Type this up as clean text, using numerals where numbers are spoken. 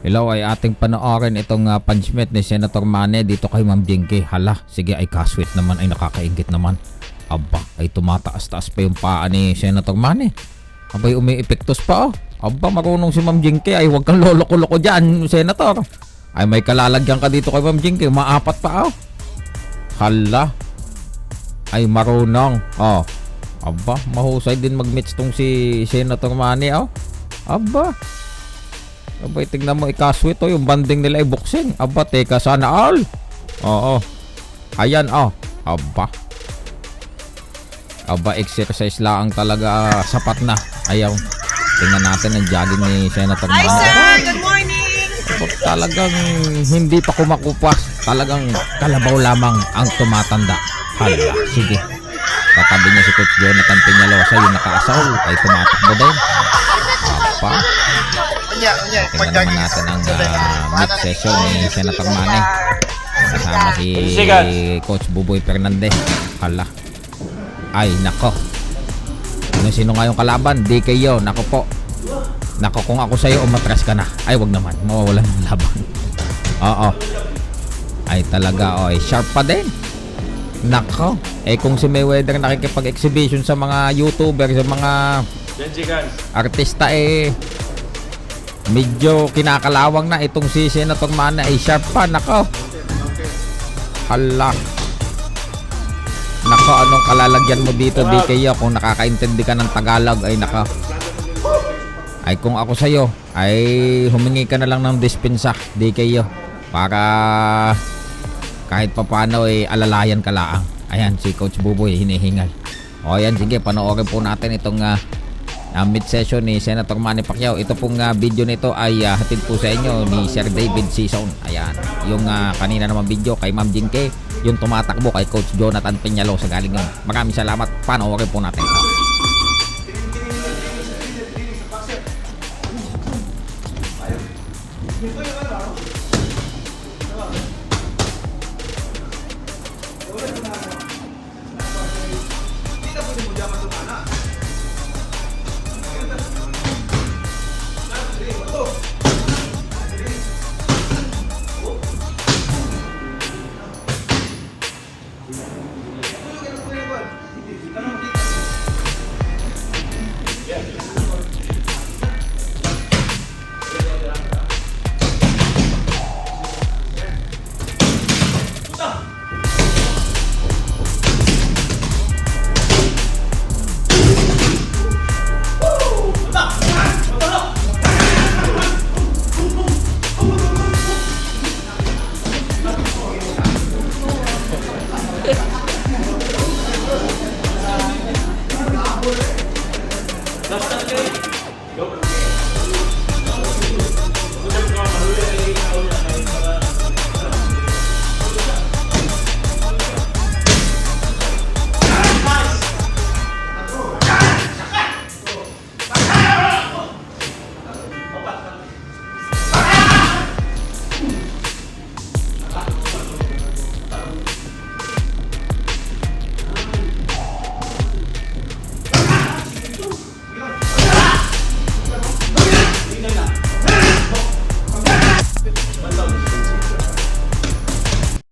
Hello, ay ating panoorin itong punishment ni Senator Manny dito kay Ma'am Jinky. Hala, sige ay kasweet naman, ay nakakaingit naman. Aba, ay tumataas-taas pa yung paa ni Senator Manny. Abay, umiepektos pa oh. Aba, marunong si Ma'am Jinky. Ay, huwag kang loloko-loko dyan, Senator. Ay, may kalalagyan ka dito kay Ma'am Jinky. Maapat pa oh. Hala. Ay, marunong. Oh. Aba, mahusay din mag-match tong si Senator Manny oh. Aba. Aba, tignan mo ikasweet oh. Yung banding nila ay boxing. Aba, teka, sana all. Oo. Ayan oh. Aba. Aba, exercise lang talaga, sapat na. Ayaw. Tingnan natin ang jogging ni Senator Manny. Hi sir, good morning. Aba, talagang hindi pa kumakupas. Talagang kalabaw lamang ang tumatanda. Hala, sige. Katabi niya si Coach Jonathan Peñalosa, yung nakaasaw ay tumatakbo din. Aba. Tingnan naman natin ang mid-session ni Senator Manny. Kasama si Coach Buboy Fernandez. Hala. Ay, nako. Sino nga yung kalaban? DKO. Nako po. Nako, kung ako sa'yo, umatras ka na. Ay, wag naman. Mawawalan ng laban. Oo. Ay, talaga. Oh, ay, sharp pa din. Nako. Eh, kung si Mayweather nakikipag-exhibition sa mga YouTuber, sa mga artista, eh, medyo kinakalawang na itong si Senator Manny. Ay, sharp pa. Nako. Hala. Nako, anong kalalagyan mo dito, DKO? Kung nakakaintindi ka ng Tagalog, ay nako. Ay, kung ako sa'yo, ay humingi ka na lang ng dispensa, DKO. Para kahit papano, ay alalayan ka laang. Ayan, si Coach Buboy, hinihingal. O, ayan, sige, panoorin po natin itong mid-session ni Senator Manny Pacquiao. Ito pong video nito ay hatid po sa inyo ni Sir David Sison. Ayan, yung kanina naman video kay Ma'am Jinky, yung tumatakbo kay Coach Jonathan Peñalosa galing yun. Maraming salamat. Panoorin po natin ito.